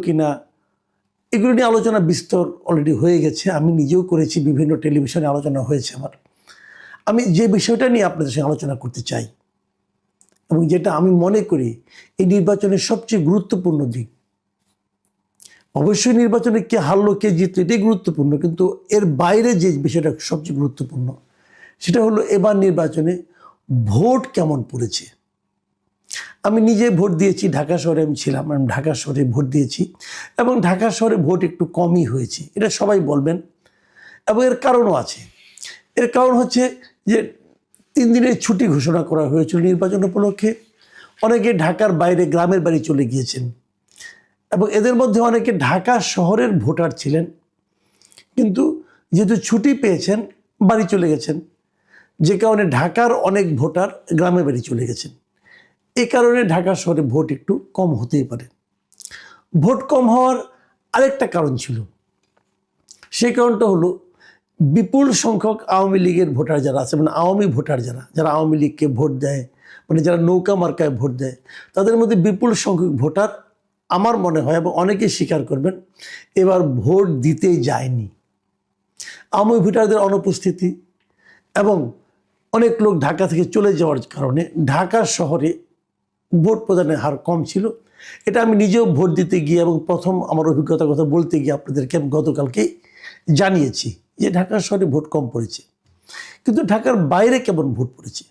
কিনা এগুলো নিয়ে আলোচনা বিস্তর অলরেডি হয়ে গেছে। আমি নিজেও করেছি, বিভিন্ন টেলিভিশনে আলোচনা হয়েছে আমার। আমি যে বিষয়টা নিয়ে আপনাদের সঙ্গে আলোচনা করতে চাই এবং যেটা আমি মনে করি এই নির্বাচনের সবচেয়ে গুরুত্বপূর্ণ দিক, অবশ্যই নির্বাচনে কে হারলো কে জিতলো এটাই গুরুত্বপূর্ণ, কিন্তু এর বাইরে যে বিষয়টা সবচেয়ে গুরুত্বপূর্ণ সেটা হলো এবার নির্বাচনে ভোট কেমন পড়েছে। আমি নিজে ভোট দিয়েছি, ঢাকা শহরে আমি ছিলাম, আমি ঢাকা শহরে ভোট দিয়েছি এবং ঢাকা শহরে ভোট একটু কমই হয়েছে, এটা সবাই বলবেন। এবং এর কারণও আছে। এর কারণ হচ্ছে যে 3 দিনের ছুটি ঘোষণা করা হয়েছিল নির্বাচন উপলক্ষে। অনেকে ঢাকার বাইরে গ্রামের বাড়ি চলে গিয়েছেন এবং এদের মধ্যে অনেকে ঢাকা শহরের ভোটার ছিলেন, কিন্তু যেহেতু ছুটি পেয়েছেন বাড়ি চলে গেছেন, যে কারণে ঢাকার অনেক ভোটার গ্রামের বাড়ি চলে গেছেন। এই কারণে ঢাকা শহরে ভোট একটু কম হতেই পারে। ভোট কম হওয়ার আরেকটা কারণ ছিল, সেই কারণটা হলো বিপুল সংখ্যক আওয়ামী লীগের ভোটার যারা আছে, মানে আওয়ামী ভোটার যারা আওয়ামী লীগকে ভোট দেয়, মানে যারা নৌকা মার্কায় ভোট দেয়, তাদের মধ্যে বিপুল সংখ্যক ভোটার আমার মনে হয় এবং অনেকেই স্বীকার করবেন এবার ভোট দিতেই যায়নি। আওয়ামী ভোটারদের অনুপস্থিতি এবং অনেক লোক ঢাকা থেকে চলে যাওয়ার কারণে ঢাকা শহরে ভোট প্রদানের হার কম ছিল। এটা আমি নিজেও ভোট দিতে গিয়ে এবং প্রথম আমার অভিজ্ঞতার কথা বলতে গিয়ে আপনাদেরকে আমি গতকালকেই জানিয়েছি যে ঢাকা শহরে ভোট কম পড়েছে। কিন্তু ঢাকার বাইরে কেমন ভোট পড়েছে?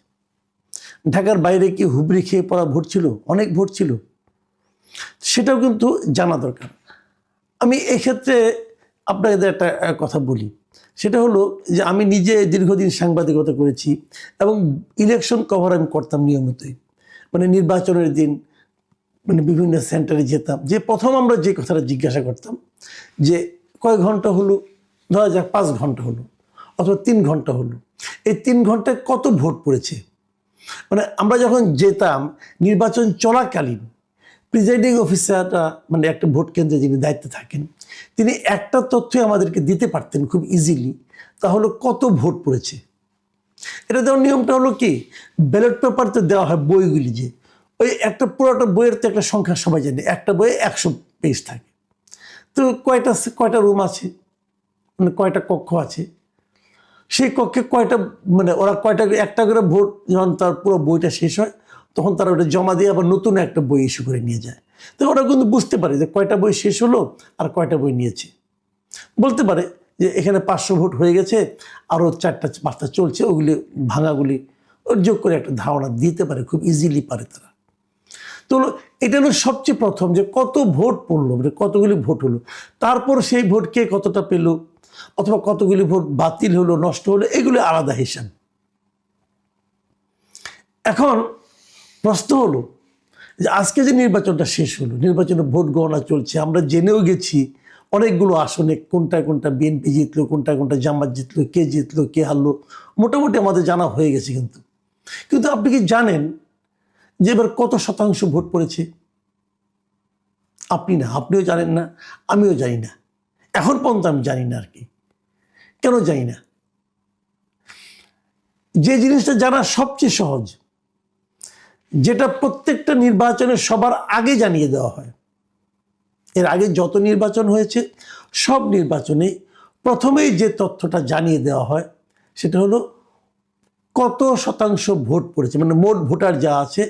ঢাকার বাইরে কি হুবড়ি খেয়ে পড়া ভোট ছিল? অনেক ভোট ছিল, সেটাও কিন্তু জানা দরকার। আমি এক্ষেত্রে আপনাদের একটা কথা বলি, সেটা হলো যে আমি নিজে দীর্ঘদিন সাংবাদিকতা করেছি এবং ইলেকশন কভার আমি করতাম নিয়মিতই। মানে নির্বাচনের দিন মানে বিভিন্ন সেন্টারে যেতাম, যে প্রথম আমরা যে কথাটা জিজ্ঞাসা করতাম যে কয় ঘন্টা হলো, ধরা যাক 5 ঘন্টা হলো অথবা 3 ঘন্টা হলো, এই 3 ঘন্টায় কত ভোট পড়েছে। মানে আমরা যখন যেতাম নির্বাচন চলাকালীন প্রিজাইডিং অফিসাররা, মানে একটা ভোট কেন্দ্রে যিনি দায়িত্বে থাকেন, তিনি একটা তথ্যই আমাদেরকে দিতে পারতেন খুব ইজিলি, তা হলো কত ভোট পড়েছে। এটা দেওয়ার নিয়মটা হলো কি, ব্যালট পেপারতে দেওয়া হয় বইগুলি, যে ওই একটা পুরোটা বইয়ের তো একটা সংখ্যা সবাই জানে, একটা বইয়ে 100 পেজ থাকে, তো কয়টা রুম আছে, মানে কয়টা কক্ষ আছে, সেই কক্ষে কয়টা, মানে ওরা কয়টা একটা করে ভোট যখন তার পুরো বইটা শেষ হয় তখন তারা ওটা জমা দিয়ে আবার নতুন একটা বই ইস্যু করে নিয়ে যায়। তো ওরা কিন্তু বুঝতে পারে যে কয়টা বই শেষ হলো আর কয়টা বই নিয়েছে। বলতে পারে যে এখানে 500 ভোট হয়ে গেছে, আরও 4টা-5টা চলছে, ওগুলি ভাঙাগুলি ওর যোগ করে একটা ধারণা দিতে পারে, খুব ইজিলি পারে তারা। তো এটা হলো সবচেয়ে প্রথম যে কত ভোট পড়লো, মানে কতগুলি ভোট হলো, তারপর সেই ভোট কে কতটা পেল অথবা কতগুলি ভোট বাতিল হলো, নষ্ট হলো, এগুলো আলাদা হিসাব। এখন প্রশ্ন হলো যে আজকে যে নির্বাচনটা শেষ হলো, নির্বাচনে ভোট গণনা চলছে, আমরা জেনেও গেছি অনেকগুলো আসনে কোনটা বিএনপি জিতলো, কোনটা জামাত জিতলো, কে জিতলো কে হারলো, মোটামুটি আমাদের জানা হয়ে গেছে। কিন্তু আপনি কি জানেন যে এবার কত শতাংশ ভোট পড়েছে? আপনি না, আপনিও জানেন না, আমিও জানি না, এখন পর্যন্ত আমি জানি না। আর কি কেন জানি না? যে জিনিসটা জানা সবচেয়ে সহজ, যেটা প্রত্যেকটা নির্বাচনে সবার আগে জানিয়ে দেওয়া হয়, এর আগে যত নির্বাচন হয়েছে সব নির্বাচনে প্রথমেই যে তথ্যটা জানিয়ে দেওয়া হয় সেটা হলো কত শতাংশ ভোট পড়েছে, মানে মোট ভোটার যা আছে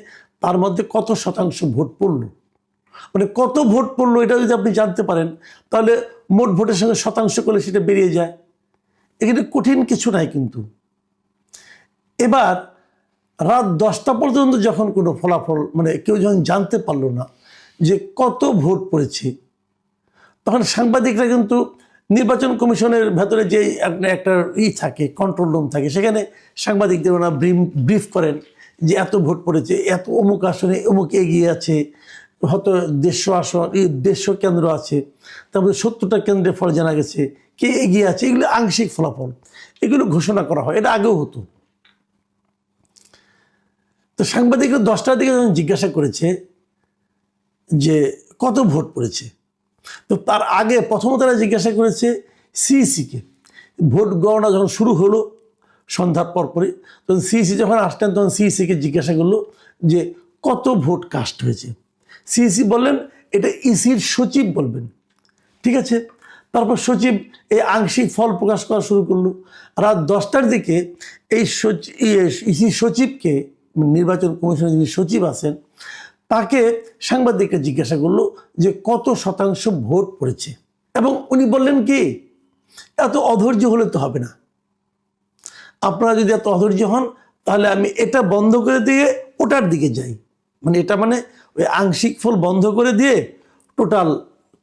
তার মধ্যে কত শতাংশ ভোট পড়লো। মানে কত ভোট পড়লো এটা যদি আপনি জানতে পারেন তাহলে মোট ভোটের সঙ্গে শতাংশ করলে সেটা বেরিয়ে যায়। এখানে কঠিন কিছু নাই। কিন্তু এবার রাত 10টা পর্যন্ত যখন কোনো ফলাফল, মানে কেউ যখন জানতে পারলো না যে কত ভোট পড়েছে, তখন সাংবাদিকরা কিন্তু নির্বাচন কমিশনের ভেতরে যে একটা থাকে, কন্ট্রোল রুম থাকে, সেখানে সাংবাদিকদের ওরা ব্রিফ করেন যে এত ভোট পড়েছে, এত অমুক আসনে অমুক এগিয়ে আছে, হয়তো 150 আসন, 150 কেন্দ্র আছে, তারপরে 70টা কেন্দ্রের ফল জানা গেছে, কে এগিয়ে আছে, এগুলো আংশিক ফলাফল, এগুলো ঘোষণা করা হয়। এটা আগেও হতো। তো সাংবাদিকরা 10টার দিকে যখন জিজ্ঞাসা করেছে যে কত ভোট পড়েছে, তো তার আগে প্রথমত তারা জিজ্ঞাসা করেছে সিইসিকে। ভোট গণনা যখন শুরু হলো সন্ধ্যার পরপরই, তখন সিইসি যখন আসলেন তখন সিইসিকে জিজ্ঞাসা করলো যে কত ভোট কাস্ট হয়েছে। সিইসি বললেন এটা ইসির সচিব বলবেন, ঠিক আছে? তারপর সচিব এই আংশিক ফল প্রকাশ করা শুরু করলো। রাত 10টার দিকে এই ইসি সচিবকে, নির্বাচন কমিশনের যিনি সচিব আছেন, তাকে সাংবাদিকরা জিজ্ঞাসা করলো যে কত শতাংশ ভোট পড়েছে, এবং উনি বললেন কি, এত অধৈর্য হলে তো হবে না, আপনারা যদি এত অধৈর্য হন তাহলে আমি এটা বন্ধ করে দিয়ে ওটার দিকে যাই, মানে এটা মানে ওই আংশিক ফল বন্ধ করে দিয়ে টোটাল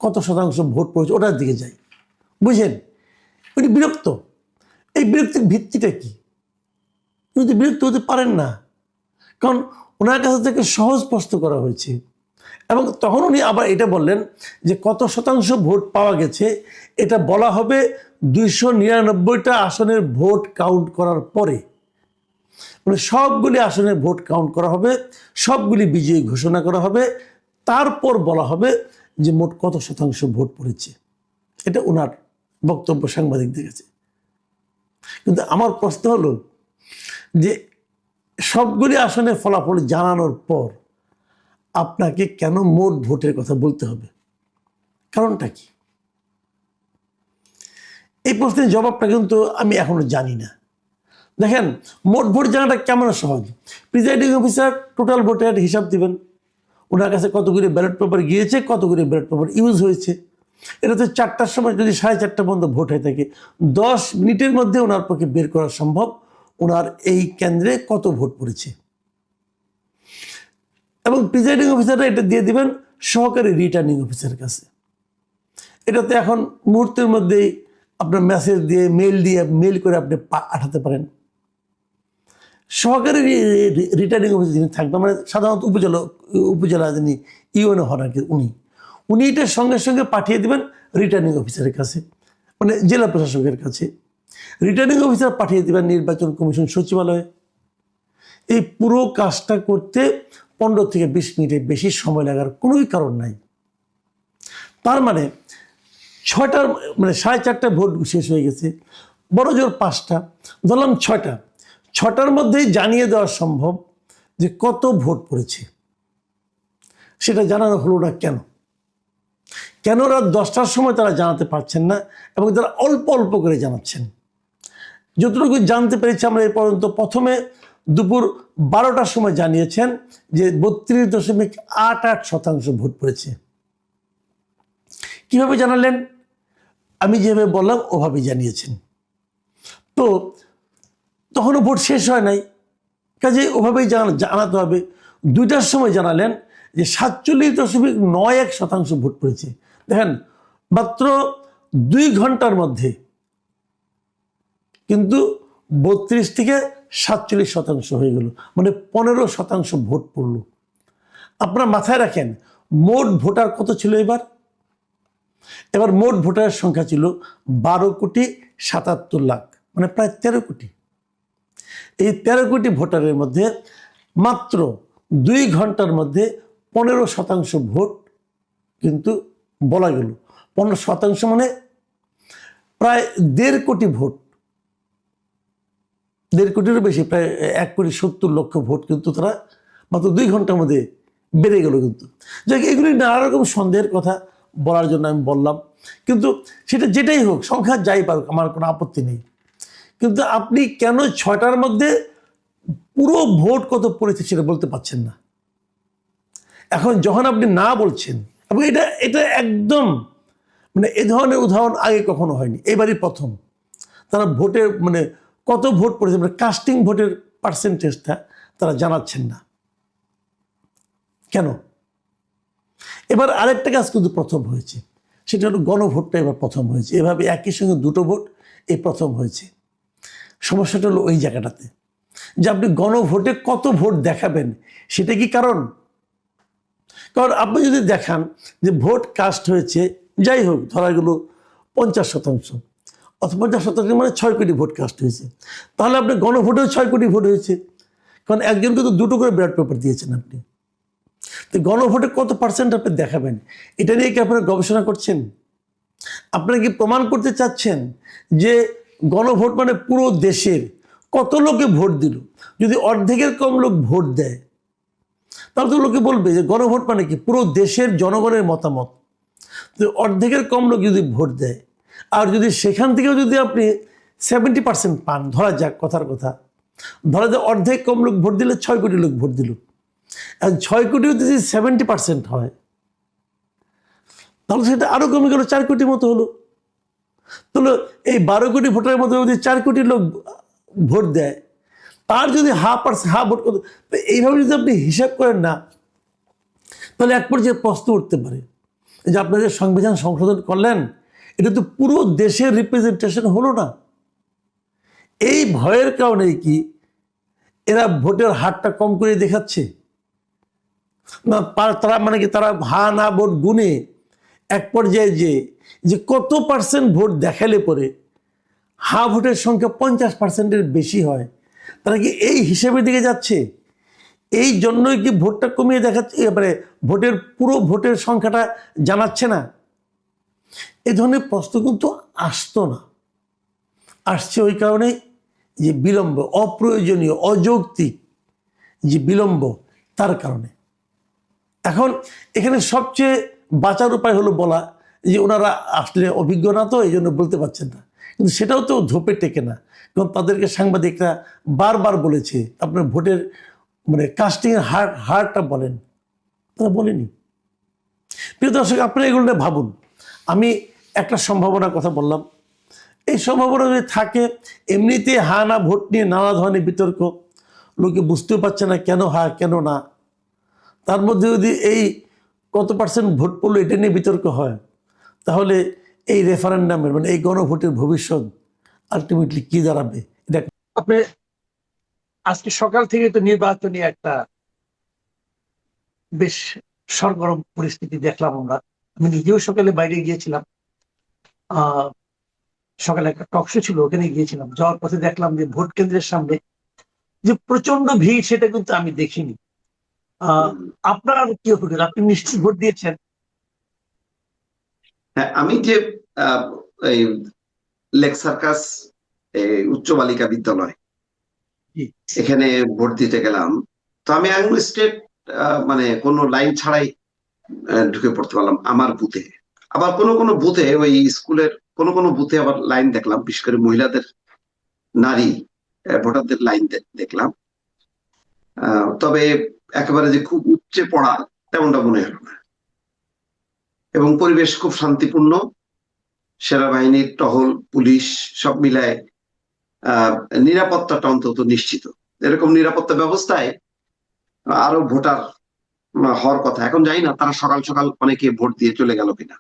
কত শতাংশ ভোট পড়েছে ওটার দিকে যাই। বুঝেন, উনি বিরক্ত। এই বিরক্তির ভিত্তিটা কি? উনি তো বিরক্ত হতে পারেন না, কারণ ওনার কাছ থেকে সহজ প্রশ্ন করা হয়েছে। এবং তখন উনি আবার এটা বললেন যে কত শতাংশ ভোট পাওয়া গেছে এটা বলা হবে 299টা আসনের ভোট কাউন্ট করার পরে, মানে সবগুলি আসনের ভোট কাউন্ট করা হবে, সবগুলি বিজয়ী ঘোষণা করা হবে, তারপর বলা হবে যে মোট কত শতাংশ ভোট পড়েছে। এটা ওনার বক্তব্য সাংবাদিকদের কাছে। কিন্তু আমার প্রশ্ন হলো যে সবগুলি আসনের ফলাফল জানানোর পর আপনাকে কেন মোট ভোটের কথা বলতে হবে? কারণটা কি? এই প্রশ্নের জবাবটা কিন্তু আমি এখনো জানি না। দেখেন, মোট ভোট জানাটা কেমন সহজ। প্রিজাইডিং অফিসার টোটাল ভোটের হিসাব দিবেন, ওনার কাছে কতগুলি ব্যালট পেপার গিয়েছে, কতগুলি ব্যালট পেপার ইউজ হয়েছে। এটা তো 4টার সময় যদি 4:30 পর্যন্ত ভোট হয়ে থাকে, 10 মিনিটের মধ্যে ওনার পক্ষে বের করা সম্ভব ওনার এই কেন্দ্রে কত ভোট পড়েছে। এবং প্রিজাইডিং অফিসাররা এটা দিয়ে দিবেন সহকারী রিটার্নিং অফিসারের কাছে। এটাতে এখন মুহূর্তের মধ্যেই আপনার মেসেজ দিয়ে মেল করে আপনি পাঠাতে পারেন। সহকারী রিটার্নিং অফিসার যিনি থাকবেন, মানে সাধারণত উপজেলা যিনি ইউএনও হন আর কি, উনি এটা সঙ্গে সঙ্গে পাঠিয়ে দেবেন রিটার্নিং অফিসারের কাছে, মানে জেলা প্রশাসকের কাছে। রিটার্নিং অফিসার পাঠিয়ে দেবেন নির্বাচন কমিশন সচিবালয়ে। এই পুরো কাজটা করতে 15 থেকে 20 মিনিটের বেশি সময় লাগার কোনোই কারণ নাই। তার মানে 6টার মানে 4:30 ভোট শেষ হয়ে গেছে, বড় জোর 5টা, ধরলাম 6টার মধ্যেই জানিয়ে দেওয়া সম্ভব যে কত ভোট পড়েছে। সেটা জানানো হলো না কেন? কেন রাত 10টার সময় তারা জানাতে পারছেন না, এবং তারা অল্প অল্প করে জানাচ্ছেন? যতটুকু জানতে পেরেছি আমরা এই পর্যন্ত, প্রথমে দুপুর 12টার সময় জানিয়েছেন যে 32.88% ভোট পড়েছে। কিভাবে জানালেন? আমি যেভাবে বললাম ওভাবে জানিয়েছেন। তো তখনও ভোট শেষ হয় নাই, কাজে ওভাবেই জানাতে হবে। 2টার সময় জানালেন যে 47.91% ভোট পড়েছে। দেখেন, মাত্র 2 ঘন্টার মধ্যে কিন্তু 32 থেকে 47% হয়ে গেল, মানে 15% ভোট পড়ল। আপনারা মাথায় রাখেন, মোট ভোটার কত ছিল এবার মোট ভোটারের সংখ্যা ছিল 12,77,00,000, মানে প্রায় 13 কোটি। এই 13 কোটি ভোটারের মধ্যে মাত্র 2 ঘন্টার মধ্যে 15% ভোট কিন্তু বলা গেল। 15% মানে প্রায় 1.5 কোটি ভোট, 1.5 কোটিরও বেশি, প্রায় 1,70,00,000 ভোট কিন্তু তারা মাত্র 2 ঘন্টার মধ্যে বেড়ে গেল। কিন্তু যাক, এগুলি নানা রকম সন্দেহের কথা বলার জন্য আমি বললাম। কিন্তু সেটা যেটাই হোক, সংখ্যা যাই পারুক, আমার কোনো আপত্তি নেই। কিন্তু আপনি কেন 6টার মধ্যে পুরো ভোট কত পড়েছে সেটা বলতে পারছেন না? এখন যখন আপনি না বলছেন, এবং এটা একদম মানে এ ধরনের উদাহরণ আগে কখনো হয়নি, এবারই প্রথম তারা ভোটের মানে কত ভোট পড়েছে, মানে কাস্টিং ভোটের পার্সেন্টেজটা তারা জানাচ্ছেন না কেন? এবার আরেকটা কাজ কিন্তু প্রথম হয়েছে, সেটা হলো গণভোটটা এবার প্রথম হয়েছে। এভাবে একই সঙ্গে 2টো ভোট এই প্রথম হয়েছে। সমস্যাটা হলো ওই জায়গাটাতে যে আপনি গণভোটে কত ভোট দেখাবেন, সেটা কি কারণ? কারণ আপনি যদি দেখান যে ভোট কাস্ট হয়েছে, যাই হোক ধরা গেল 50%, অথবা 50% মানে 6 কোটি ভোট কাস্ট হয়েছে, তাহলে আপনি গণভোটেও 6 কোটি ভোট হয়েছে, কারণ একজনকে তো 2টো করে ব্যালট পেপার দিয়েছেন আপনি। তো গণভোটে কত পার্সেন্ট আপনি দেখাবেন, এটা নিয়ে কি আপনারা গবেষণা করছেন? আপনারা কি প্রমাণ করতে চাচ্ছেন যে গণভোট মানে পুরো দেশের কত লোকে ভোট দিল? যদি অর্ধেকের কম লোক ভোট দেয়, তাহলে তো লোকে বলবে যে গণভোট মানে কি, পুরো দেশের জনগণের মতামত। তো অর্ধেকের কম লোক যদি ভোট দেয়, আর যদি সেখান থেকেও যদি আপনি 70% পান, ধরা যাক কথার কথা, ধরা যাক অর্ধেক কম লোক ভোট দিলে 6 কোটি লোক ভোট দিল, আর 6 কোটিও যদি 70% হয়, তাহলে সেটা আরো কমে গেল 4 কোটির মতো হলো। তাহলে এই 12 কোটি ভোটারের মধ্যে যদি 4 কোটি লোক ভোট দেয়, তার যদি হাফ ভোট করতে, এইভাবে যদি আপনি হিসাব করেন না, তাহলে এক পর্যায়ে প্রশ্ন উঠতে পারে যে আপনাদের সংবিধান সংশোধন করলেন, এটা তো পুরো দেশের রিপ্রেজেন্টেশন হলো না। এই ভয়ের কারণেই কি এরা ভোটের হারটা কম করে দেখাচ্ছে না? তারা মানে কি, তারা হা না ভোট গুনে এক পর্যায়ে যে কত পার্সেন্ট ভোট দেখালে পরে হা ভোটের সংখ্যা 50%-এর বেশি হয়, তারা কি এই হিসেবের দিকে যাচ্ছে? এই জন্যই কি ভোটটা কমিয়ে দেখাচ্ছে, এবারে পুরো ভোটের সংখ্যাটা জানাচ্ছে না? এই ধরনের প্রশ্ন কিন্তু আসতো না, আসছে ওই কারণেই যে বিলম্ব, অপ্রয়োজনীয় অযৌক্তিক যে বিলম্ব, তার কারণে। এখন এখানে সবচেয়ে বাঁচার উপায় হলো বলা যে ওনারা আসলে অভিজ্ঞ না, তো এই জন্য বলতে পারছেন না। কিন্তু সেটাও তো ধোপে টেকে না, কারণ তাদেরকে সাংবাদিকরা বারবার বলেছে আপনার ভোটের মানে কাস্টিংয়ের হারটা বলেন, তারা বলেনি। প্রিয় দর্শক, আপনারা এগুলো নিয়ে ভাবুন। আমি একটা সম্ভাবনার কথা বললাম, এই সম্ভাবনা যদি থাকে, এমনিতে হা না ভোট নিয়ে নানা ধরনের বিতর্ক, লোকে বুঝতেও পারছে না কেন হা কেন না, তার মধ্যে যদি এই কত পার্সেন্ট ভোট পড়লো এটা নিয়ে বিতর্ক হয়, তাহলে এই রেফারেন্ডামের মানে এই গণভোটের ভবিষ্যৎ আলটিমেটলি কি দাঁড়াবে? এটা আপনি আজকে সকাল থেকে তো নির্বাচনী একটা বেশ সরগরম পরিস্থিতি দেখলাম আমরা। আমি নিজেও সকালে বাইরে গিয়েছিলাম, সকালে একটা টকশো ছিল, ওখানে গিয়েছিলাম। যাওয়ার পথে দেখলাম যে ভোট কেন্দ্রের সামনে যে প্রচন্ড ভিড়, সেটা কিন্তু আমি দেখিনি। আপনার কি অভিজ্ঞতা? আপনি নিশ্চিত ভোট দিয়েছেন? হ্যাঁ, আমি যে এই লেক সার্কাস উচ্চ বালিকা বিদ্যালয়, এখানে ভোট দিতে গেলাম। তো আমি একদম স্ট্রেট মানে কোনো লাইন ছাড়াই ঢুকে পড়তে পারলাম আমার বুথে। আবার কোনো কোনো বুথে, ওই স্কুলের কোনো কোনো বুথে আবার লাইন দেখলাম, বিশেষ করে মহিলাদের, নারী ভোটারদের লাইন দেখলাম। তবে একেবারে যে খুব উচ্চে পড়া তেমনটা মনে হলো না, এবং পরিবেশ খুব শান্তিপূর্ণ। সেনাবাহিনীর টহল, পুলিশ সব মিলায় নিরাপত্তাটা অন্তত নিশ্চিত। এরকম নিরাপত্তা ব্যবস্থায় আরো ভোটার হওয়ার কথা। এখন জানি না তারা সকাল সকাল অনেকে ভোট দিয়ে চলে গেল কিনা।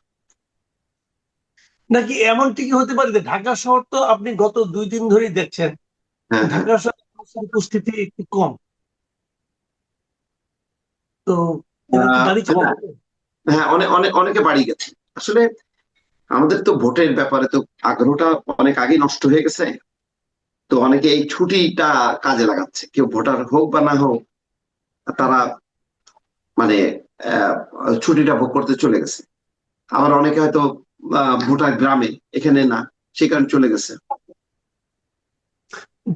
নাকি এমনটি কি হতে পারে যে ঢাকা শহর তো আপনি গত 2 দিন ধরেই দেখছেন, ঢাকা শহরের উপস্থিতি একটু কম, তো হ্যাঁ, অনেকে বাড়ি গেছে। আসলে আমাদের তো ভোটের ব্যাপারে তো আগ্রহটা অনেক আগে নষ্ট হয়ে গেছে। তো অনেকে এই ছুটিটা কাজে লাগাচ্ছে, কেউ ভোটার হোক বা না হোক, তারা মানে ছুটিটা ভোগ করতে চলে গেছে। আবার অনেকে হয়তো ভোটার গ্রামে, এখানে না, সেই কারণে চলে গেছে।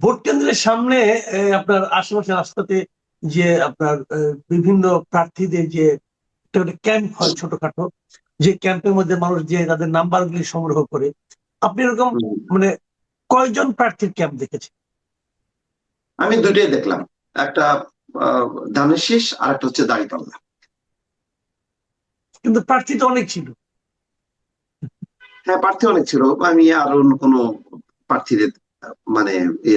ভোট কেন্দ্রের সামনে আপনার আশেপাশে রাস্তাতে যে আপনার বিভিন্ন প্রার্থীদের যে ক্যাম্প হয় ছোটখাটো, যে ক্যাম্পের মধ্যে মানুষ যে তাদের নাম্বার গুলি সংগ্রহ করে, আপনি এরকম মানে কয়জন প্রার্থীর ক্যাম্প দেখেছেন? আমি দুটোই দেখলাম, একটা ধানের শীষ আর একটা হচ্ছে দাঁড়িপাল্লা। কিন্তু প্রার্থী তো অনেক ছিল। হ্যাঁ, প্রার্থী অনেক ছিল। আমি আর অন্য কোনো প্রার্থীদের মানে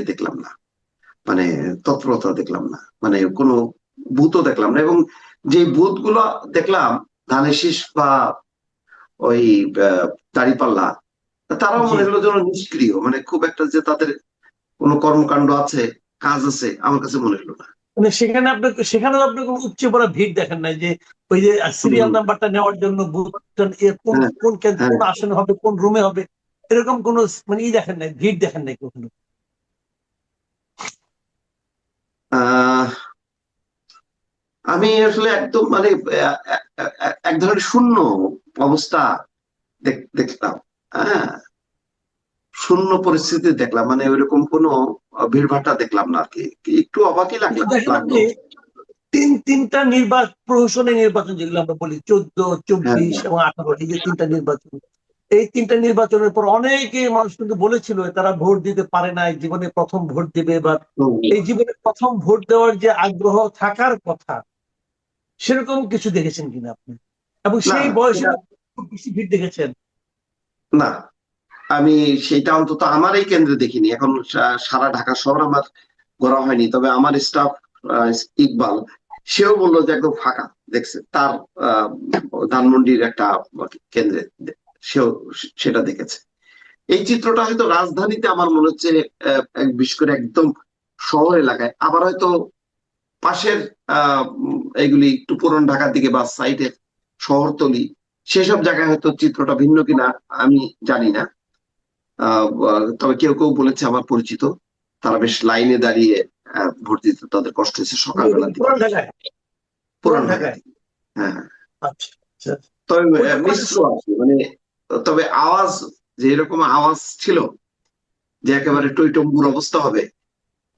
দেখলাম না, মানে তৎপরতা দেখলাম না, মানে কোনো বুথও দেখলাম না। এবং যে বুথ গুলো দেখলাম, ধানের শীষ বা ওই দাঁড়িপাল্লা, তারাও মনে হলো যেন নিষ্ক্রিয়, মানে খুব একটা যে তাদের কোনো কর্মকাণ্ড আছে, কাজ আছে, আমার কাছে মনে হলো না। মানে সেখানে আপনি কোনো উপচে পড়া ভিড় দেখেন নাই, যে ওই যে সিরিয়াল নাম্বারটা নেওয়ার জন্য কোন আসনে হবে, কোন রুমে হবে, এরকম কোন মানে দেখেন নাই, ভিড় দেখেন নাই কখনো? আমি আসলে একদম মানে এক ধরনের শূন্য অবস্থা দেখলাম। হ্যাঁ, শূন্য পরিস্থিতি দেখলাম, মানে ওইরকম কোনো ভিড়ভাট্টা দেখলাম না আর কি। একটু অবাকই লাগলো। তিনটা প্রহসনের নির্বাচন যেগুলো আমরা বলি 14, 24 এবং 18, এই যে তিনটা নির্বাচন, এই তিনটা নির্বাচনের পর অনেকে মানুষ কিন্তু বলেছিল তারা ভোট দিতে পারে না, জীবনে প্রথম ভোট দেবে, বা এই জীবনে প্রথম ভোট দেওয়ার যে আগ্রহ থাকার কথা সেরকম কিছু দেখেছেন কিনা আপনি, এবং সেই বয়সে খুব বেশি ভিড় দেখেছেন? না, আমি সেটা অন্তত আমার এই কেন্দ্রে দেখিনি। এখন সারা ঢাকা শহর আমার ঘোরা হয়নি, তবে আমার স্টাফ ইকবাল সেও বললো যে একদম ফাঁকা দেখছে তার ধানমন্ডির একটা কেন্দ্রে, সেও সেটা দেখেছে। এই চিত্রটা হয়তো রাজধানীতে আমার মনে হচ্ছে বিশেষ করে একদম শহর এলাকায়, আবার হয়তো পাশের এগুলি একটু পুরান ঢাকার দিকে বা সাইডের শহরতলি সেসব জায়গায় হয়তো চিত্রটা ভিন্ন কিনা আমি জানি না। তবে কেউ কেউ বলেছে আমার পরিচিত, তারা বেশ লাইনে দাঁড়িয়ে ভোট দিতে তাদের কষ্ট হয়েছে সকালবেলা দিকে, পুরান ঢাকায়। হ্যাঁ, তবে মিশ্র আছে, মানে তবে আওয়াজ যে এরকম আওয়াজ ছিল যে একেবারে টইটম্বুর অবস্থা হবে,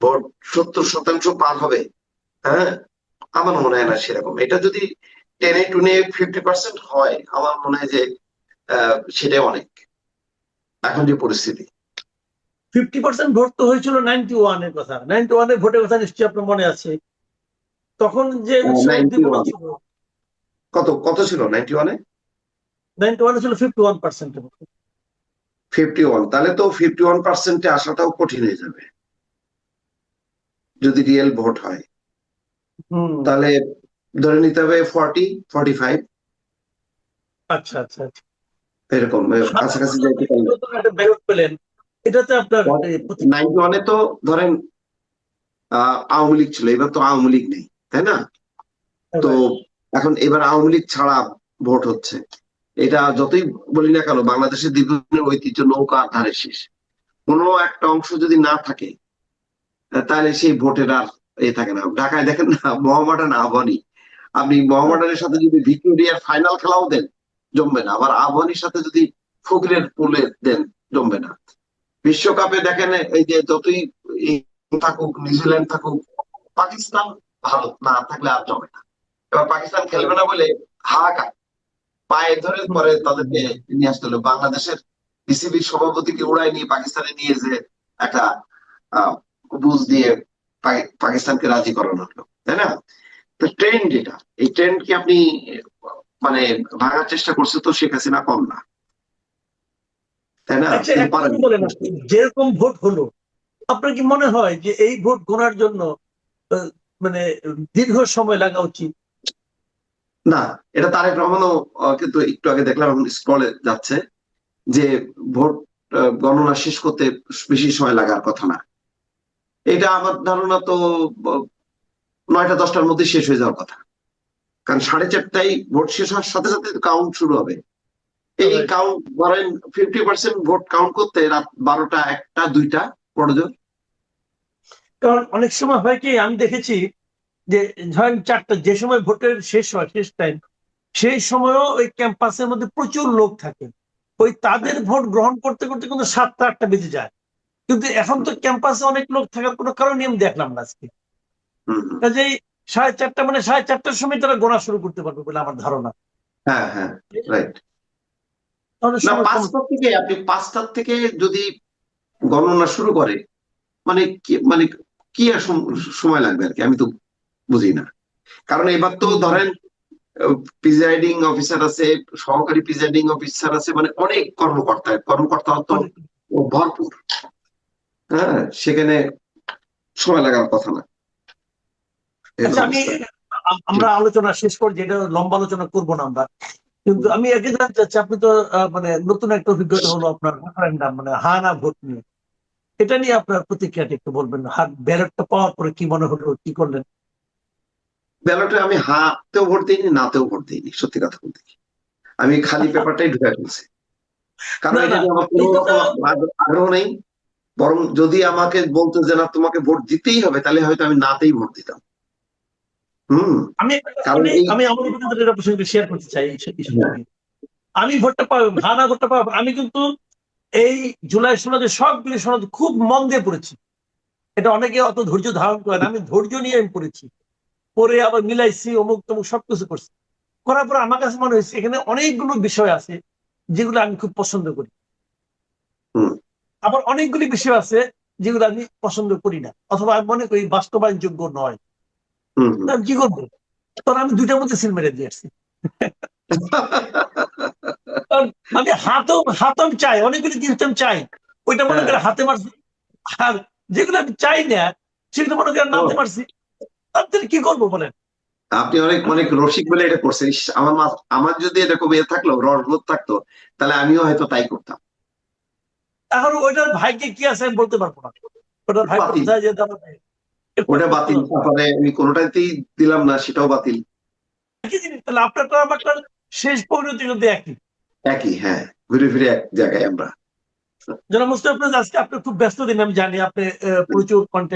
ভোট 70% পার হবে, হ্যাঁ, আমার মনে হয় না সেরকম। এটা যদি 10-50% হয়, আমার মনে হয় যে সেটাই অনেক। এখন যে পরিস্থিতি 50% ভোট তো হয়েছিল 91 এর কথা, 91 এর ভোটের কথা নিশ্চয়ই আপনার মনে আছে। তখন যে কত ছিল 91-এ? 91 ছিল 51%। 51, তাহলে তো 51%-এ আসাটাও কঠিন হয়ে যাবে যদি রিয়েল ভোট হয়। তাহলে ধরে নিতে হবে 40-45। আচ্ছা আচ্ছা আচ্ছা, এরকম কাছাকাছি যাইতে পেলেন। এটাতে আপনার 91-এ তো ধরেন আওয়ামী লীগ ছিল, এবার তো আওয়ামী লীগ নেই, তাই না? তো এখন এবার আওয়ামী লীগ ছাড়া ভোট হচ্ছে। এটা যতই বলি না কেন, বাংলাদেশের দীর্ঘদিনের ঐতিহ্য নৌকা ধারে শেষ। কোনো একটা অংশ যদি না থাকে তাহলে সেই ভোটের আর থাকে না। ঢাকায় দেখেন না, মোহামেডান আবাহনী, আপনি মোহামেডানের সাথে যদি ভিক্টোরিয়ার ফাইনাল খেলাও দেন জমবে না, আবার আবাহনীর সাথে যদি ফকিরের পুলে দেন জমবে না। বিশ্বকাপে দেখেন এই যে যতই থাকুক, নিউজিল্যান্ড থাকুক, পাকিস্তান ভালো না থাকলে আর জমে না। এবার পাকিস্তান খেলবে না বলে হাহাকার, পায়ে ধরে পরে তাদেরকে নিয়ে আসতে হলো। বাংলাদেশের বিসিবির সভাপতিকে উড়াই নিয়ে পাকিস্তানে নিয়ে যে একটা বুঝ দিয়ে পাকিস্তানকে রাজি করানো হলো, তাই না? তো ট্রেন্ড এটা, এই ট্রেন্ড কি আপনি মানে ভাঙার চেষ্টা করছে তো শেখ হাসিনা, কম না, তাই না? যেরকম ভোট হলো, আপনার কি মনে হয় যে এই ভোট গণার জন্য মানে দীর্ঘ সময় লাগা উচিত? না, এটা তারেক রহমানও কিন্তু একটু আগে দেখলাম স্ক্রলে যাচ্ছে যে ভোট গণনা শেষ করতে বেশি সময় লাগার কথা না। এটা আমার ধারণা তো 9টা-10টার মধ্যে শেষ হয়ে যাওয়ার কথা, কারণ 4:30টায় ভোট শেষ হওয়ার সাথে সাথে কাউন্ট শুরু হবে। এই কাউন্ট ধরেন 50% ভোট কাউন্ট করতে রাত 12টা, 1টা, 2টা পর্যন্ত। কারণ অনেক সময় হয় কি, আমি দেখেছি যে ধরেন 4টা, যে সময় ভোটের শেষ হয়, শেষ টাইম, সেই সময়ও ওই ক্যাম্পাসের মধ্যে প্রচুর লোক থাকে, ওই তাদের ভোট গ্রহণ করতে করতে কিন্তু 7টা 8টা বেজে যায়। কিন্তু এখন তো ক্যাম্পাসে অনেক লোক থাকার কোনো কারণে আমি দেখলাম না আজকে। কাজেই 4:30 মানে 4:30টার সময় তারা গোনা শুরু করতে পারবে বলে আমার ধারণা। হ্যাঁ হ্যাঁ, রাইট। না, 5টা থেকে, আপনি 5টার থেকে যদি গণনা শুরু করে মানে কি আর সময় লাগবে আর কি, আমি তো বুঝি না। কারণ এবার তো ধরেন প্রিজাইডিং অফিসার আছে, সহকারী প্রিজাইডিং অফিসার আছে, মানে অনেক কর্মকর্তা তো ভরপুর। হ্যাঁ, সেখানে সময় লাগার কথা না। আমরা আলোচনা শেষ করে, যেটা লম্বা আলোচনা করবো না আমরা, কিন্তু আমি আগে জানতে চাচ্ছি, আপনি তো মানে নতুন একটা অভিজ্ঞতা হলো আপনার রেফারেন্ডাম, মানে হা না ভোট নিয়ে, এটা নিয়ে আপনার প্রতিক্রিয়াটা একটু বলবেন। ব্যালটটা পাওয়ার পরে কি মনে হলো, কি করলেন? ব্যালটে আমি হাতেও ভোট দিইনি, নাতেও ভোট দিইনি, সত্যি কথা বলতে। আমি খালি পেপারটাই ঢুকে ফেলছি, কারণ এটা আমার কোনো রকম আগ্রহ নেই। বরং যদি আমাকে বলতো যে না তোমাকে ভোট দিতেই হবে, তাহলে হয়তো আমি নাতেই ভোট দিতাম। আমি আমার অভিজ্ঞতাটা আপনার সঙ্গে শেয়ার করতে চাই। আমি ভোটটা পাবো, হা না ভোটটা পাবো, আমি কিন্তু এই জুলাই সনদে সবগুলি সনদ খুব মন দিয়ে পড়েছি। এটা অনেকে অত ধৈর্য ধারণ করেন, আমি ধৈর্য নিয়ে আমি পড়েছি। পরে আবার মিলাইছি, অমুক তমুক সবকিছু করছি। করার পর আমার কাছে মনে হয়েছে এখানে অনেকগুলো বিষয় আছে যেগুলো আমি খুব পছন্দ করি, হুম। আবার অনেকগুলি বিষয় আছে যেগুলো আমি পছন্দ করি না, অথবা আমি মনে করি বাস্তবায়নযোগ্য নয়। হুম। তো আমি কি করবো? তখন আমি দুইটার মধ্যে সিল মেরে দিয়ে আসছি। কারণ আমি হাতম চাই, অনেকগুলি জিনিস আমি চাই, ওইটা মনে করে হাতে মারছি। আর যেগুলো আমি চাই না সেগুলো মনে করে নামতে পারছি। তাদের কি করবো বলেন? আপনি অনেক অনেক রসিক বলে এটা করছেন। ইস, আমার যদি এরকম ইয়ে থাকলো, রসবোধ থাকতো, তাহলে আমিও হয়তো তাই করতাম। এখন ওইটার ভাইকে কি আছে আমি বলতে পারবো না। ওটার ভাই বাতিল, কোথায় যেতে হবে ওটা বাতিল, তারপরে আমি কোনোটাতেই দিলাম না, সেটাও বাতিল। একই জিনিস, তাহলে আপনারটা আমারটা শেষ পরিণতি কিন্তু একই। একই, হ্যাঁ, ঘুরে ফিরে এক জায়গায় আমরা। জনাব মুস্তাফিজ, আজকে আপনি খুব ব্যস্ত দিন, আমি জানি আপনি প্রচুর কন্টেন্ট